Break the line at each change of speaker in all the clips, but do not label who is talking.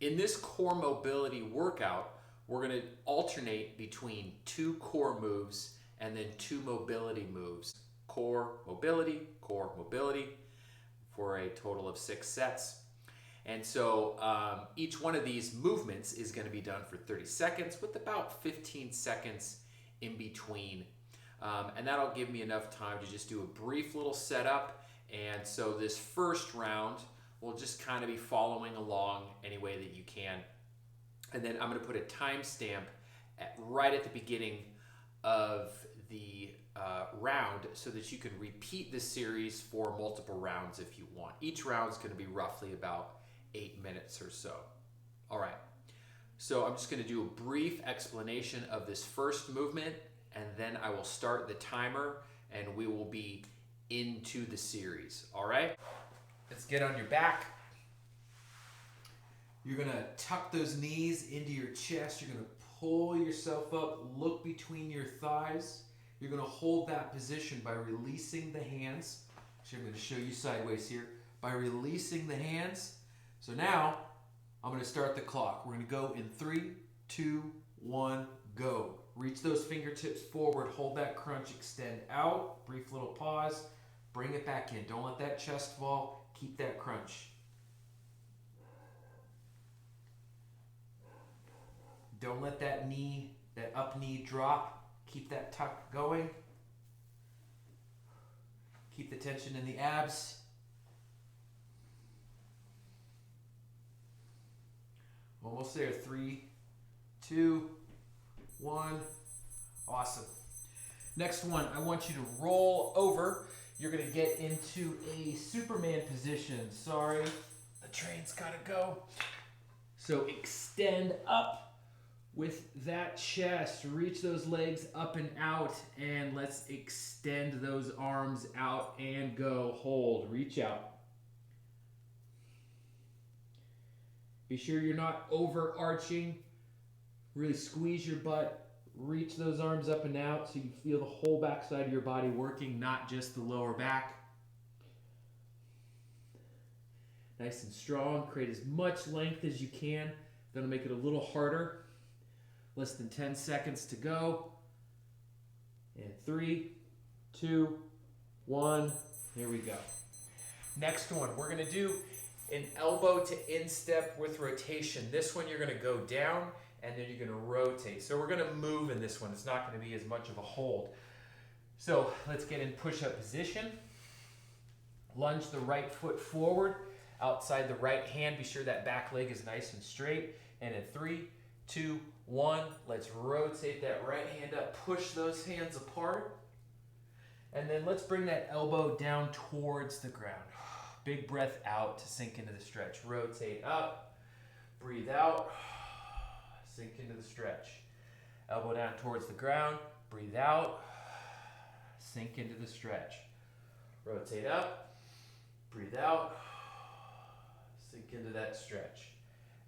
In this core mobility workout, we're going to alternate between 2 core moves and then 2 mobility moves. Core, mobility, for a total of 6 sets. And so each one of these movements is going to be done for 30 seconds with about 15 seconds in between. And that'll give me enough time to just do a brief little setup. And so this first round, we'll just kind of be following along any way that you can. And then I'm going to put a timestamp right at the beginning of the round so that you can repeat this series for multiple rounds if you want. Each round is going to be roughly about 8 minutes or so. All right, so I'm just going to do a brief explanation of this first movement, and then I will start the timer and we will be into the series. All right, let's get on your back. You're going to tuck those knees into your chest. You're going to pull yourself up, look between your thighs. You're going to hold that position by releasing the hands. Actually, I'm going to show you sideways here. By releasing the hands. So now, I'm going to start the clock. We're going to go in 3, 2, 1, go. Reach those fingertips forward. Hold that crunch. Extend out. Brief little pause. Bring it back in. Don't let that chest fall. Keep that crunch. Don't let that knee, that up knee drop. Keep that tuck going. Keep the tension in the abs. Almost there. 3, 2, 1. Awesome. Next one, I want you to roll over. You're going to get into a Superman position. Sorry, the train's got to go. So extend up with that chest. Reach those legs up and out, and let's extend those arms out and go. Hold, reach out. Be sure you're not overarching. Really squeeze your butt. Reach those arms up and out so you feel the whole backside of your body working, not just the lower back. Nice and strong. Create as much length as you can. That'll make it a little harder. Less than 10 seconds to go. And 3, 2, 1. Here we go. Next one, we're going to do an elbow to instep with rotation. This one you're going to go down and then you're going to rotate. So we're going to move in this one. It's not going to be as much of a hold. So let's get in push-up position. Lunge the right foot forward, outside the right hand. Be sure that back leg is nice and straight. And in 3, 2, 1, let's rotate that right hand up. Push those hands apart. And then let's bring that elbow down towards the ground. Big breath out to sink into the stretch. Rotate up, breathe out, sink into the stretch. Elbow down towards the ground, breathe out, sink into the stretch. Rotate up, breathe out, sink into that stretch.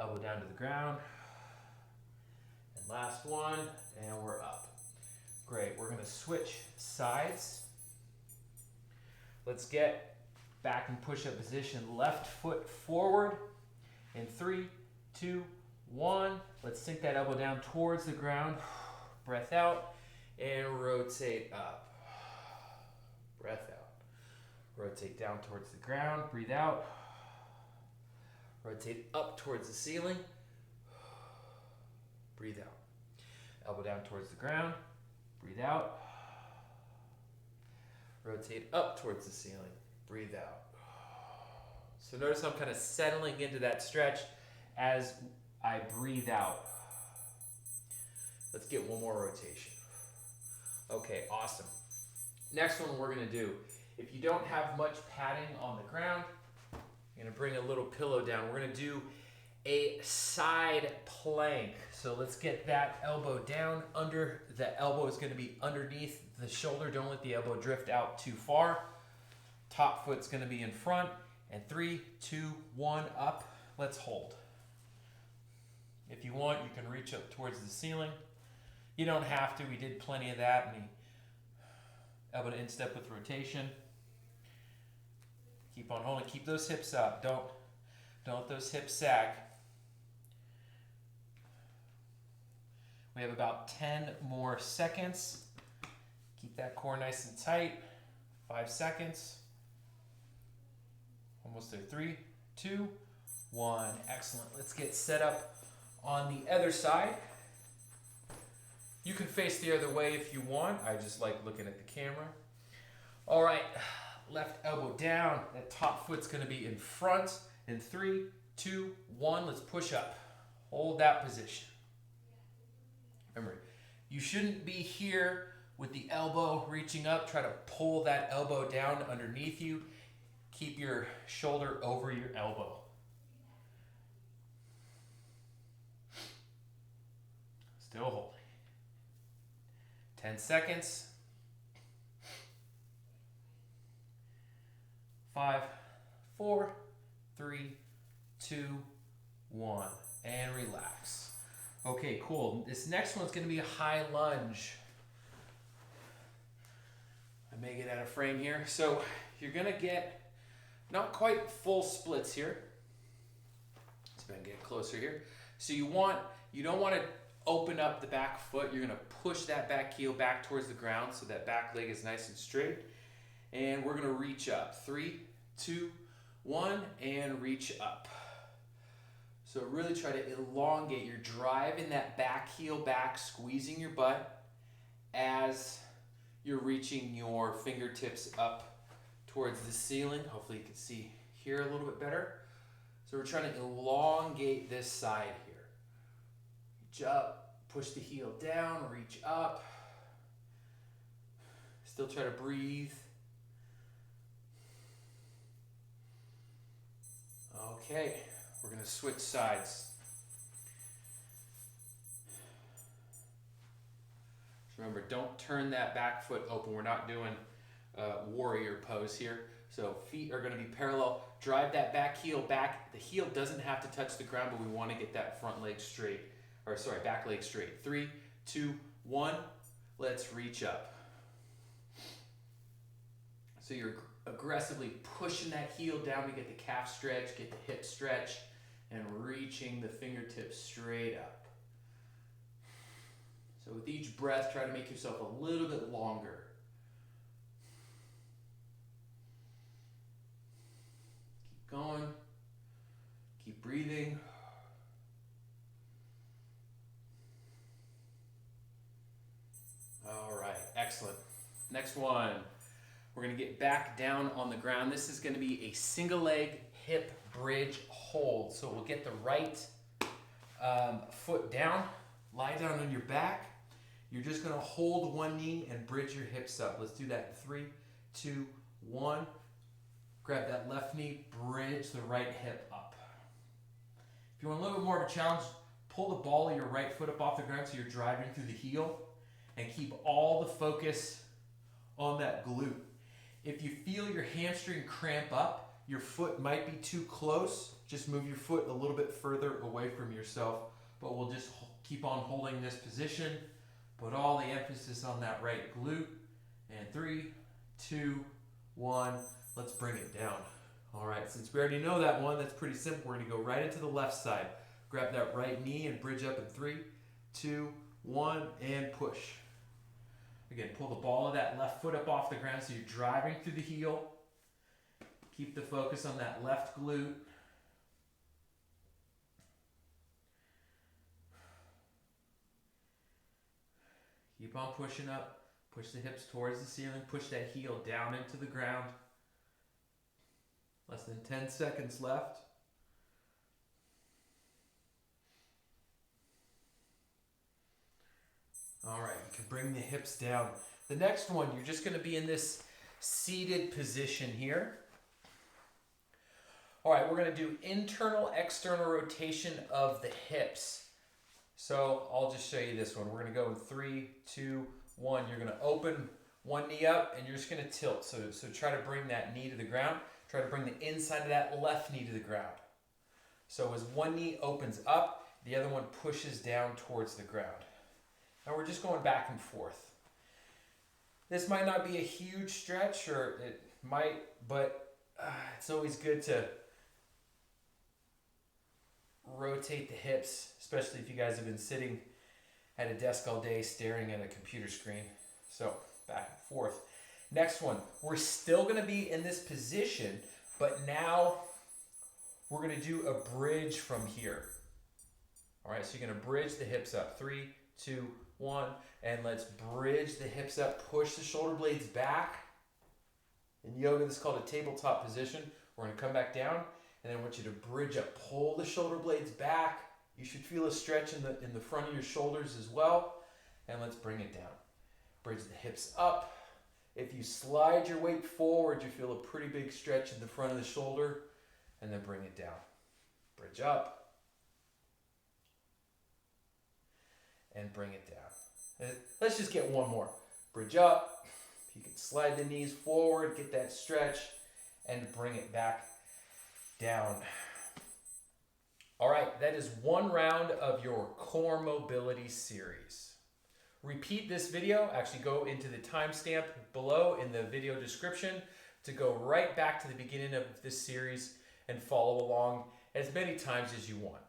Elbow down to the ground. And last one, and we're up. Great, we're gonna switch sides. Let's get back in push-up position. Left foot forward in 3, 2, 1. Let's sink that elbow down towards the ground. Breath out and rotate up. Breath out. Rotate down towards the ground. Breathe out. Rotate up towards the ceiling. Breathe out. Elbow down towards the ground. Breathe out. Rotate up towards the ceiling. Breathe out. So notice I'm kind of settling into that stretch as I breathe out. Let's get one more rotation. Okay, awesome. Next one we're going to do, if you don't have much padding on the ground, I'm going to bring a little pillow down. We're going to do a side plank. So let's get that elbow down. Under the elbow is going to be underneath the shoulder. Don't let the elbow drift out too far. Top foot's going to be in front. And 3, 2, 1, up. Let's hold. If you want, you can reach up towards the ceiling. You don't have to. We did plenty of that. And elbow to instep with rotation. Keep on holding. Keep those hips up. Don't let those hips sag. We have about 10 more seconds. Keep that core nice and tight. 5 seconds. Almost there. 3, 2, 1. Excellent. Let's get set up on the other side. You can face the other way if you want. I just like looking at the camera. All right. Left elbow down. That top foot's going to be in front. In 3, 2, 1. Let's push up. Hold that position. Remember, you shouldn't be here with the elbow reaching up. Try to pull that elbow down underneath you. Keep your shoulder over your elbow. Still holding. 10 seconds. 5, 4, 3, 2, 1. And relax. Okay, cool. This next one's going to be a high lunge. I may get out of frame here. So you're going to get not quite full splits here. Let's go ahead and get closer here. So you don't want to open up the back foot. You're going to push that back heel back towards the ground so that back leg is nice and straight. And we're going to reach up. 3, 2, 1, and reach up. So really try to elongate. You're driving that back heel back, squeezing your butt as you're reaching your fingertips up towards the ceiling. Hopefully you can see here a little bit better. So we're trying to elongate this side here. Reach up, push the heel down, reach up. Still try to breathe. Okay, we're going to switch sides. Remember, don't turn that back foot open. We're not doing warrior pose here. So feet are going to be parallel. Drive that back heel back. The heel doesn't have to touch the ground, but we want to get that front leg straight. Or sorry, back leg straight. 3, 2, 1. Let's reach up. So you're aggressively pushing that heel down to get the calf stretch, get the hip stretch, and reaching the fingertips straight up. So with each breath, try to make yourself a little bit longer. Keep going. Keep breathing. All right, excellent. Next one. We're going to get back down on the ground. This is going to be a single leg hip bridge hold. So we'll get the right foot down. Lie down on your back. You're just going to hold one knee and bridge your hips up. Let's do that in 3, 2, 1. Grab that left knee, bridge the right hip up. If you want a little bit more of a challenge, pull the ball of your right foot up off the ground so you're driving through the heel, and keep all the focus on that glute. If you feel your hamstring cramp up, your foot might be too close, just move your foot a little bit further away from yourself, but we'll just keep on holding this position. Put all the emphasis on that right glute. And 3, 2, 1. Let's bring it down. All right, since we already know that one, that's pretty simple. We're going to go right into the left side. Grab that right knee and bridge up in 3, 2, 1, and push. Again, pull the ball of that left foot up off the ground so you're driving through the heel. Keep the focus on that left glute. Keep on pushing up. Push the hips towards the ceiling. Push that heel down into the ground. Less than 10 seconds left. All right, you can bring the hips down. The next one, you're just going to be in this seated position here. All right, we're going to do internal, external rotation of the hips. So I'll just show you this one. We're going to go in 3, 2, 1. You're going to open one knee up and you're just going to tilt. So try to bring that knee to the ground. Try to bring the inside of that left knee to the ground. So as one knee opens up, the other one pushes down towards the ground. Now we're just going back and forth. This might not be a huge stretch, or it might, but it's always good to rotate the hips, especially if you guys have been sitting at a desk all day staring at a computer screen. So back and forth. Next one, we're still gonna be in this position, but now we're gonna do a bridge from here. All right, so you're gonna bridge the hips up. 3, 2, 1, and let's bridge the hips up. Push the shoulder blades back. In yoga, this is called a tabletop position. We're gonna come back down, and then I want you to bridge up. Pull the shoulder blades back. You should feel a stretch in the front of your shoulders as well. And let's bring it down. Bridge the hips up. If you slide your weight forward, you feel a pretty big stretch in the front of the shoulder, and then bring it down. Bridge up. And bring it down. And let's just get one more. Bridge up. You can slide the knees forward, get that stretch, and bring it back down. All right, that is one round of your core mobility series. Repeat this video. Actually, go into the timestamp below in the video description to go right back to the beginning of this series and follow along as many times as you want.